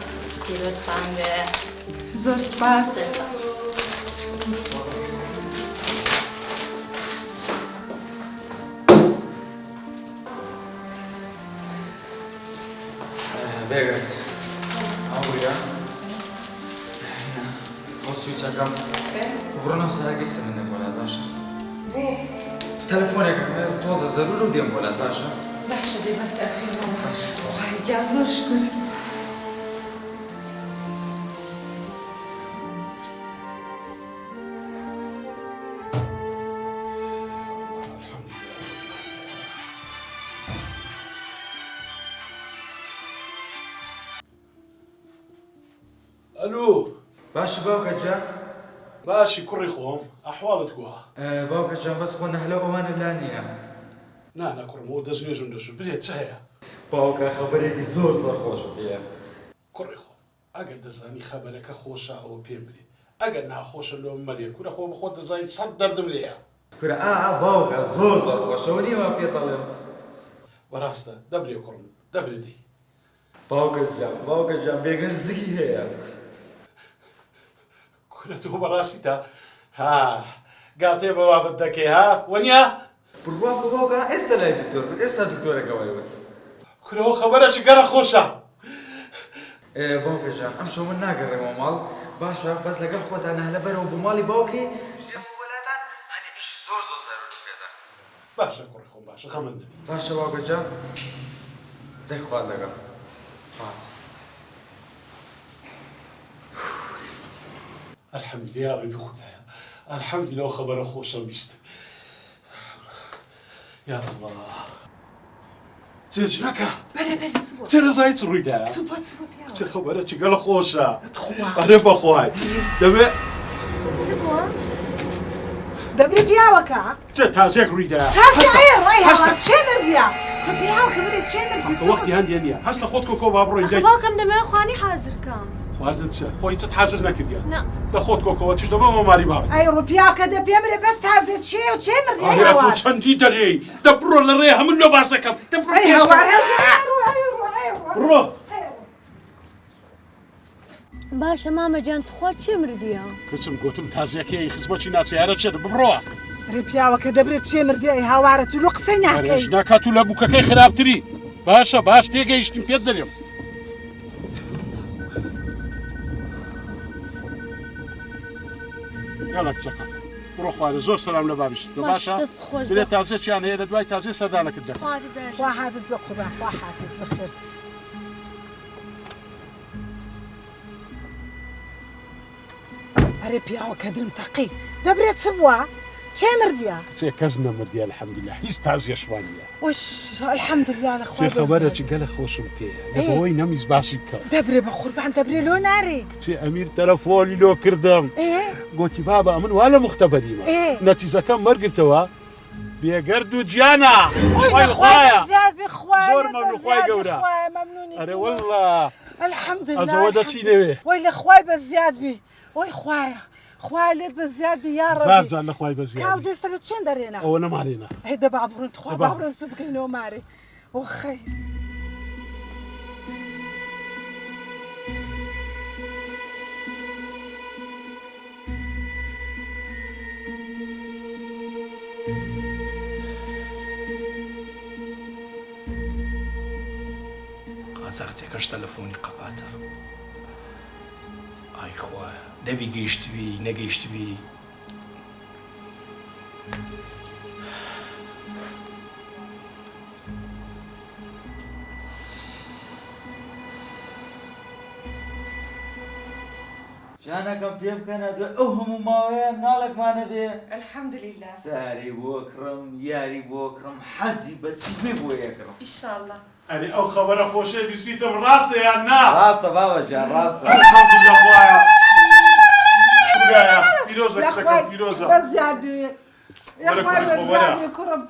پیرۆزتان بێ زۆر سپاس بێگەت ئەوە ئەو سویچەکەم بڕۆ ناو سەرەکەی سەرنە بۆلات باشە تەلەفۆنێکم تۆزە زەرور و دێم بۆلات باشە باشە دێ بەس دەخێنەوە خوایە گیان زۆر شکر ئەلو باشە باوکە جان باشی کوڕی خۆم ئەحواڵت گووە باوکە جان بەس خۆ نەهلە ئەوانە لا نییە نانە کوڕمەوە دەست نوێژم دەشت برێت چ هەیە باوکە خەبەرێکی زۆر خۆشە پێە. کوڕی خۆ ئەگەر دەزانی خەبەرەکە خۆشە ئەوە پێم برێ ئەگەر ناخۆشە لۆ مەریە کورە خۆ بخۆت دەزانیت 100 دەردم لێیە. کورە باوکە زۆر خۆشەوە نیوە پێ دەڵێم. بەڕاستە دەبرێ کوڕم دەبرێ لێ. باوکە جان بێگەر زگی هەیە. کورە تۆ بەڕاستی تا گاتێ بە بابەت دەکەی ها وەنیا؟ بڕوا بۆ باوکە ئێستا لای دکتۆر بێت ئێستا دکتۆرەکەوەی وت. کورەوە خەبەرەکی گەرە خۆشە. باوکە جان ئەم شەو من ناگەڕێمەوە ماڵ باشە بەس لەگەڵ خۆتانە لەبەرەوە بۆ ماڵی باوکی وەلاتان هەنێ ئیش زۆر زەرۆری پێدا. باشە کوڕی خۆم باشە خەمەن نەبی. باشە باوکە جان دەیخوات لەگەڵ. الحەمدلله یا ڕێبی خودایە الحەمدلله خەبەرە خۆشەم بیست. یا الله جێژنەکە چێ لەزای چ ڕوویدایە چه خەبەرەکی گەلە خۆشە ئەرێ بەخوای دەبێ دەبێ پیاوەکە چه تازێک ڕوویدایە چێ مردیە تۆ پیاوەکە بێت چێ مردی وەختی هەندێ نییە هەستە خۆت کۆکۆ با بڕۆین دەی باوکەم دەمەوێت خوانی حازرکەم. خواردت چە خۆی چت حازر نەکردیان دەخۆت کۆکەوە چش دەبەوە ماری بابێت. ئەی ڕوو پیاوەکە دەبێ مرێ بەس تازێ چێ و چێ مردی تۆ چەندی دەرێی دەبڕۆ لە ڕێ هەموو لۆ باس دەکەم ڕۆ باشە مامەجان تخوا چێ مردیە؟ کچم گوتم تازیەکەی خزمەتی ناچیارە چێ ببڕۆوە. ڕێ پیاوەکە دەبرێت چێ مردی ئەی هاوارە تو لۆ قسەی ناکەی. ناکات و لە بووکەکەی خراپتری. باشە باش تێگەیشتم پێت دەرێم. گەڵک چەکەم بڕۆ خوارە زۆر سەلام لە بابیشت باشە بێت تازێکیان هەیە لە دوای تازێ سەردانەکرد دەکەم. خوا حافز بە قوربان خوا حافز بەخێرچ. ئەرێ پیاوەکە درم تەقی دەبرێت چ بووە؟ چێ مردیە؟ کچێ کەس نەمردیە الحەمدلله هیچ تازیەشوانیە. وش الحەمدلله لە خوا کچێ خەبەرێکی گەلە خۆشم پێیە لەبەوەی نەمیز باسی بکەم. دەبرێ بە قوربان دەبرێ لۆ نارێ. کچێ ئەمیر تەلەفۆنی لۆ کردم گوتی بابە ئەمن وا لە مختەبەریمە نەتیجەکەم وەرگرتەوە بێگەرد و گیانە زۆر مەمنون خوای گەورە. ئەرێ وەڵڵا الحەمدلله ئەزەوە دەچی لەوێ وەی لە خوای بە زیاد بی وەی خوایە خوای لێت بە زیاد بی یا ڕەبی زار لە خوای بە زیاد کاڵ جێستە لە چێن دەرێنە ئەوە نەمارێنە هەی دە با بڕۆین خوا با بڕۆین زوو بکەینەوە مارێ وەخەی قازاقچێکەش تەلەفۆنی قەپاتە. ئای خوایە دەبی گەیشتوی نەگەیشتوی. جانەکەم پێ بکەنە دوای ئەو هەموو ماوەیە مناڵێکمانە بێ. الحەمدلله ساری بۆ کڕم یاری بۆ کڕم حەزی بەچی بێ بۆ یەکڕم. ئیشاڵڵا. ئەرێ ئەو خەبەرە خۆشەی بیستیتم ڕاستە یان نا؟ ڕاستە بابەجان ڕاستە. الحەمدلله خوایە شورایە پیرۆزە کچەکەم پیرۆزە. بە زیاد بی یەخوای بە زیاد بی کوڕم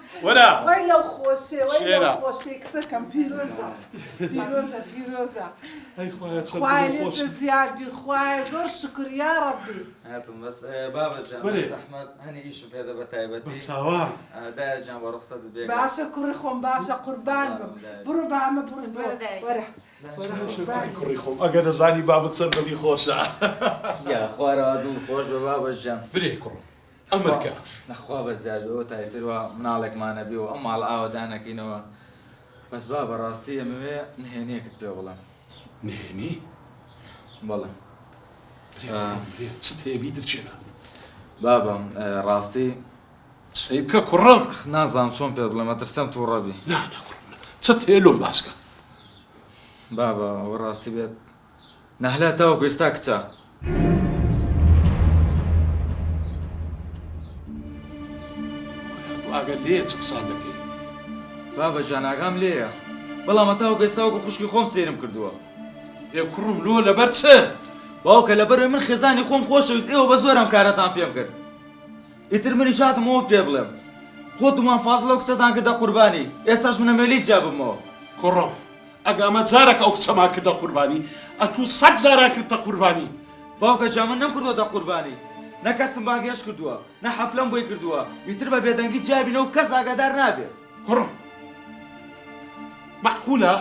وەی لەو خۆشێ وەی لەو خۆشێ کچەکەم پیرۆزە پیرۆزە. ئەی خوایە چەند خوای لێت بە زیاد بی خوایە زۆر شکر یا ڕەبی. هاتم بەس بابەجان زەحمەت هەنی ئیشم پێدە بە تایبەتی چاوان دایەجان بە ڕوخسەت بێ. باشە کوڕی خۆم باشە قوربان بم بڕۆ بە ئەمە بڕۆین وەرە کوڕی خۆم ئەگەر دەزانی بابەت سەردەمی خۆشە. یا خوارەوە دوو خۆش بە بابەجان. برێ کوڕم ئەمریکا نەخوا بە زیادەوە تایترەوە مناڵێکمانە بێ و ئەم ماڵ ئاوەدانەکەینەوە بەس با بەڕاستی ئەمەوێ نهێنیەکت پێ بڵێم. نهێنی؟ بەڵێ چ تێبی دەچێنە؟ بابە ڕاستی سەی بکە کوڕم. نازانم چۆن پێ بڵێم ئەترسەم توو ڕەبی. چ تێ لۆم باسکە؟ بابە ئەوە ڕاستی بێت نەهلا تاوەکو ئێستا کچە. ئاگەر لێ چ قسان دەکەی؟ بابە جاناگام لێیە بەڵام هەتاوەکو ئێستا وەکو خوشکی خۆم سێرم کردووە. ئێ کوڕم لۆ لەبەر چ؟ باوکە لەبەروی من خێزانی خۆم خۆشەویست ئێوە بە زۆرم کارەتان پێم کرد. ئیتر منی شاتم ئەوە پێ بڵێم خۆتمان فازڵە و کچەتان کردە قوربانی ئێستاش منە مێلی جا بمەوە. کوڕم ئەگامە جارێک ئەو کچەما کردە قوربانی ئەتوو 100 جاران کردە قوربانی. باوکە جا من نەمکردوتە قوربانی، نە کەسم باگێش کردووە، نە حەفلەم بۆی کردووە، ئیتر بە بێدەنگی جیابینەوە کەس ئاگادار نابێت. کوڕم معقولە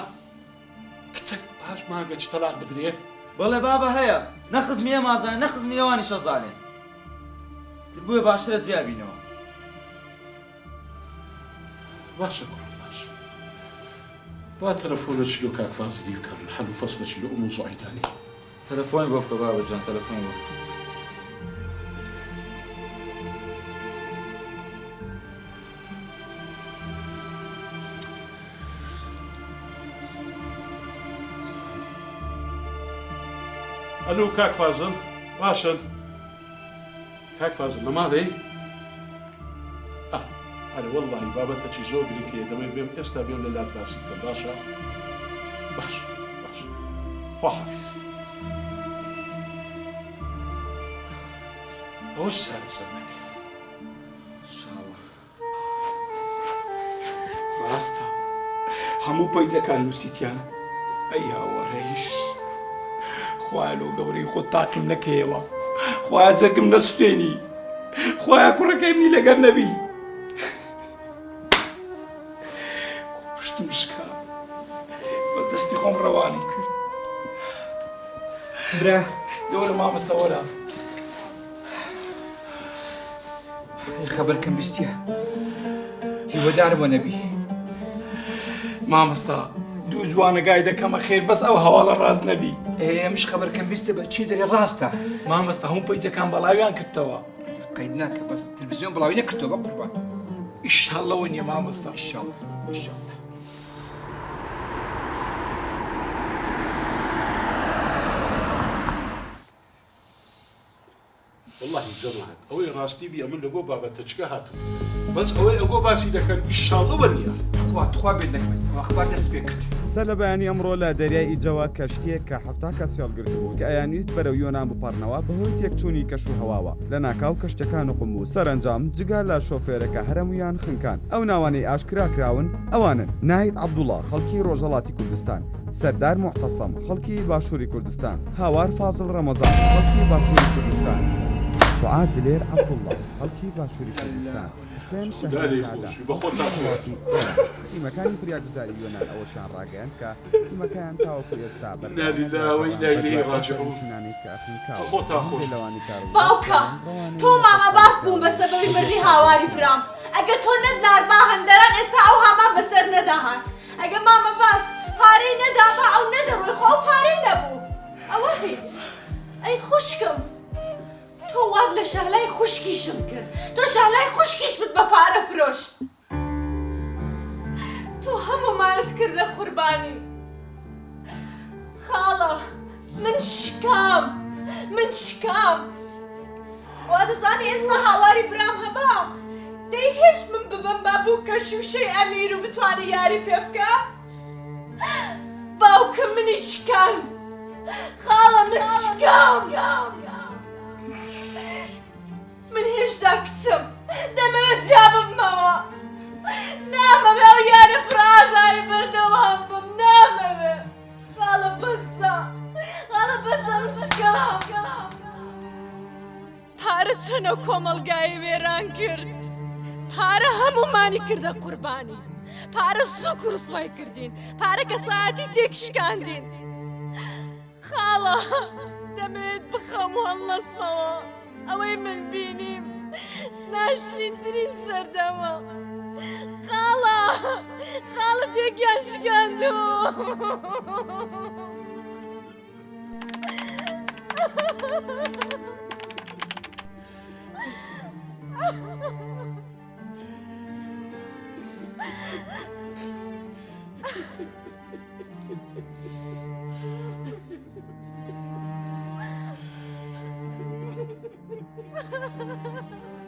کچەک پاش ماگەچ تەلاق بدرێ؟ بەڵێ بابە هەیە، نەخزمیە مازانێ نەخزمیەوانی شەزانێ، تر بووە باشترە جیابینەوە. باشە کوڕم باشە، با تەلەفۆنەچ لۆ کاک فازلی بکەم حەل و فەسلەچ لە ئەو مۆزوعیدانی. تەلەفۆنی بۆ بکە بابە جان، تەلەفۆنی بۆ بکە. ئەلو کاک فازل، باشن کاک فازل لە ماڵێ؟ ئەرە وەڵڵاهی بابەتەکی زۆر گرنگیە، دەمەوێت بێم ئێستا بێم لە لات باسی بکەم. باشە؟ باشە باشە، خواحافیز. ئەوەش چارەسەر نەکە ئینشاڵڵا. ڕاستە هەموو پەیجەکان نووسیتیان ئەی هاوەڕێیش خوایە لۆ گەورەی خۆت تاقیم نەکەیەوە، خوایە جەگم نەسوێنی، خوایە کوڕەکەی منی لەگەر نەبی. پشتم شکا بە دەستی خۆم ڕەوانم کرد. برا دەورە مامەستە وەرە خەبەرکەم بیستیە هیوەدار بۆ نەبی. مامەستا دوو جوانەگای دەکەمە خێر بەس ئەو هەواڵە ڕاست نەبی. ئێمەش خەبەرکەم بیستە بە چی دەرێ ڕاستە. مامەستا هەموو پەیجەکان بەڵاویان کردەوە. قەید ناکە بەس تەلەڤیزیۆن بڵاوی نەکردەوە بە قوربان. ئیشەڵڵەوە نییە مامەستا. ئیشەڵڵا ئیشەڵڵا. واللهی جەماعەت ئەوەی ڕاستی بی ئەمن لەبۆ بابەتەچکە هاتوو، بەس ئەوەی ئەوگۆ باسی دەکەن ئیشاڵڵەوە نییە. تخوا بێت نەکەین ئەخبار دەست پێ کرد. سەر لە بەیانی ئەمڕۆ لە دەریای ئیجەوە کەشتێک کە 70 کەس هێڵگرت بوو کە ئەیانویست بەرەو یۆنان بپەڕنەوە بەهۆی تێکچوونی کەش و هەواوە لە ناکاو کەشتەکان و قم و سەرنجام جگا لە شۆفێرەکە هەرەمویان خنکان. ئەو ناوانەی ئاشکراکراون ئەوانن: ناهید عەبدوڵڵا خەڵکی ڕۆژهەڵاتی کوردستان، سەردار موعتەسەم خەڵکی باشووری کوردستان، هاوار فازڵ ڕەمەزان خەڵکی باشووری کوردستان، سعاد دلێر عەبدوڵڵا خەڵکی باشووری کوردستان، حسێن شەهرەزادە خەڵکی تیمەکانی فریاگوزاری یۆنان ئەوەشان ڕاگەیاند کە تیمەکەیان تاوەکو ئێستا باوکە تۆ مامە باس بووم بە سەبەبی بەری هاواری برام. ئەگە تۆ نەدار با هەندەران ئێستا ئەو هەما بەسەر نەداهات. ئەگە مامە باس پارەی نەدا با ئەو نەدەڕۆی خۆ ئەو پارەی نەبوو. ئەوە هیچ. ئەی خوشکم تۆ واد لە شەهلای خوشکیشم کرد، تۆ شەهلای خوشکیش بت بە پارە فرۆشت. تۆ هەموومانت کردە قوربانی. خاڵە من شکام وا دەزانی ئێستا هاواری برام هەبا دەی هێش من ببەم با بوو کە شوشەی ئەمیر و بتوانێ یاری پێ بکە. باوکە منی شکان، خاڵە من شکام. من هێشتا کچم دەمەوێت جا ببمەوە. نامەوێ ئەو یارە پڕازاری بەردەوام بم، نامەوێ. خاڵە بەسە من شکام. پارە چەنە کۆمەڵگای وێران کرد، پارە هەمومانی کردە قوربانی، پارە سوک و ڕسوای کردین، پارە کە ساعەتی تێکشکاندین. خاڵە دەمەوێت بخەم و هەڵنەسمەوە ئەوەی من بینیم ناشرینترین سەردەمە. خاڵە تێکیان شکاندووە. Ha ha ha ha!